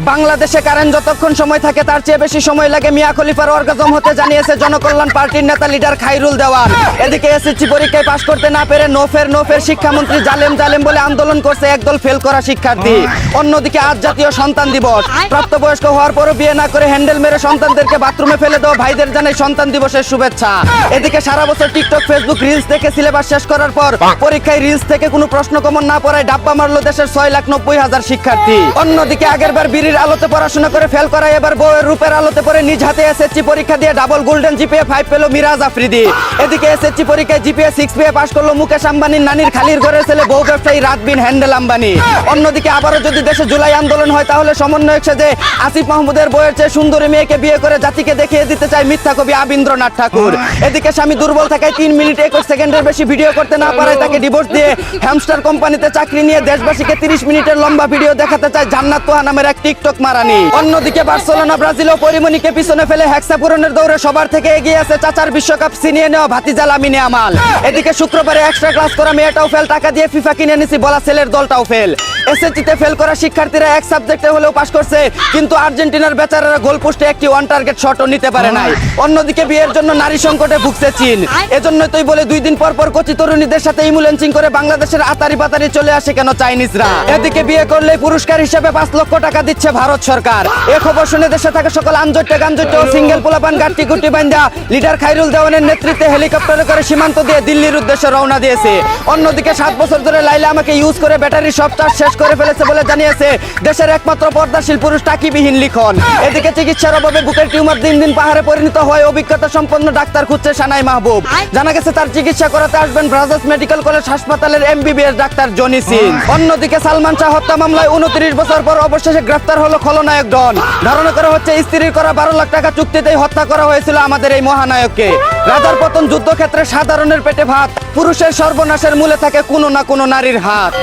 বাংলাদেশে কারেন্ট যতক্ষণ সময় থাকে তার চেয়ে বেশি সময় লাগে মিয়া খলিফার অর্গাজম হতে, জানিয়েছে জনকল্যাণ পার্টির নেতা লিডার খাইরুল দেওয়ান। এদিকে এসএসসি পরীক্ষায় পাশ করতে না পেরে নো ফের শিক্ষামন্ত্রী জালেম জালেম বলে আন্দোলন করছে একদল ফেল করা শিক্ষার্থী। অন্যদিকে আজ জাতীয় সন্তান দিবস। প্রাপ্তবয়স্ক হওয়ার পরও বিয়ে না করে হ্যান্ডেল মেরে সন্তানদেরকে বাথরুমে ফেলে দেওয়া ভাইদের জানাই সন্তান দিবসের শুভেচ্ছা। এদিকে সারা বছর টিকটক ফেসবুক রিলস দেখে সিলেবাস শেষ করার পর পরীক্ষায় রিলস থেকে কোনো প্রশ্ন কমন না পড়ায় ডাব্বা মারলো দেশের 6,90,000 শিক্ষার্থী। অন্যদিকে আগের বার বিড়ির আলোতে পড়াশোনা করে ফেল করায় এবার বউয়ের রূপের আলোতে পড়ে নিজ হাতে এসএসসি পরীক্ষা দিয়ে ডাবল গোল্ডেন জিপিএ 5 পেল মিরাজ আফ্রিদি। এদিকে এসএসসি পরীক্ষায় জিপিএ 6 পেয়ে পাশ করলো মুকেশ আম্বানির নানির খালির ঘরের ছেলে বউ ব্যবসায়ী রাতবিন হ্যান্ডেল আম্বানি। অন্যদিকে আবারও যদি দেশে জুলাই আন্দোলন হয় তাহলে সমন্বয়ক সেজে আসিফ মাহমুদের বউয়ের চেয়ে সুন্দরী মেয়েকে বিয়ে করে জাতিকে দেখিয়ে দিতে চায় মিথ্যা কবি আবীন্দ্রনাথ ঠাকুর। এদিকে স্বামী দুর্বল থাকায় 3 মিনিট 21 সেকেন্ডের বেশি ভিডিও করতে না পারায় তাকে ডিভোর্স দিয়ে হ্যামস্টার কোম্পানিতে চাকরি নিয়ে দেশবাসীকে 30 মিনিটের লম্বা ভিডিও দেখাতে চায় জান্নাত তোহা নামের এক টিকটক মারানি। অন্যদিকে বার্সেলোনা ব্রাজিল ও পরিমণিকে পিছনে ফেলে হেক্সা পূরণের দৌড়ে সবার থেকে এগিয়ে আছে চাচার বিশ্বকাপ ছিনিয়ে নেওয়া ভাতিজা লামিনে আমাল। এদিকে শুক্রবারে এক্সট্রা ক্লাস করা মেয়েটাও ফেল, টাকা দিয়ে ফিফা কিনে নিছি বলা ছেলের দলটাও ফেল। এসএসসিতে ফেল করা শিক্ষার্থীরা এক সাবজেক্টে হলেও পাস করছে, কিন্তু আর্জেন্টিনার বেচারারা গোল পোস্টে একটি ওয়ান টার্গেট শটও নিতে পারে নাই। অন্যদিকে বিয়ের জন্য নারী সংকটে ভুগছে চীন। এজন্যই তোই বলে 2 দিন পর পর কচি তরুণীদের সাথে ইমুলেন্সিং করে বাংলাদেশের আতারি পাতারি চলে আসে কেন চাইনিজরা। এদিকে বিয়ে করলে পুরস্কার হিসেবে 5 লক্ষ টাকা দিচ্ছে ভারত সরকার। এ খবর শুনে দেশে থাকা সকল আঞ্জট্টে গাঞ্জট্টে ও সিঙ্গেল পোলাপান গাট্টি গুটি বান্ধা লিডার খাইরুল দেওয়ানের নেতৃত্বে হেলিকপ্টারে করে সীমান্ত দিয়ে দিল্লির উদ্দেশ্যে রওনা দিয়েছে। অন্যদিকে 7 বছর ধরে লাইলা আমাকে ইউজ করে ব্যাটারি সব চার্জ শেষ করে ফেলেছে বলে জানিয়েছে দেশের একমাত্র পর্দাশীল পুরুষ টাকিবিহীন লিখন। এদিকে চিকিৎসার অভাবে বুকের টিউমার দিন দিন পাহাড়ে পরিণত হয় অভিজ্ঞতা সম্পন্ন ডাক্তার খুঁজছে সানাই মাহবুব। জানা গেছে তার চিকিৎসা করাতে আসবেন ব্রাজার্স মেডিকেল কলেজ হাসপাতালের এমবিবিএস ডাক্তার জনি সিং। অন্যদিকে সালমান শাহ হত্যা মামলায় 29 বছর পর অবশেষে গ্রেফতার হলো খলনায়ক ডন। ধারণা করা হচ্ছে স্ত্রীর করা 12 লাখ টাকা চুক্তিতেই হত্যা করা হয়েছিল আমাদের এই মহানায়ককে। রাজার পতন যুদ্ধক্ষেত্রে সাধারণের পেটে ভাত, পুরুষের সর্বনাশের মূলে থাকে কোনো না কোনো নারীর হাত।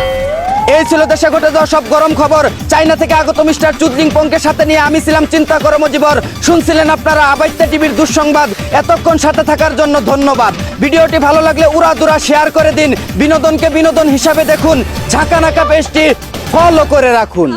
এই ছিল দেশে ঘটে যাওয়া সব গরম খবর। চাইনা থেকে আগত মিস্টার চুদলিং পংকে সাথে নিয়ে আমি ছিলাম চিন্তা করো মজিবর। শুনছিলেন আপনারা আবাইত্যা টিভির দুঃসংবাদ। এতক্ষণ সাথে থাকার জন্য ধন্যবাদ। ভিডিওটি ভালো লাগলে উড়াদুরা শেয়ার করে দিন। বিনোদনকে বিনোদন হিসাবে দেখুন। ঝাঁকানাকা পেজটি ফলো করে রাখুন।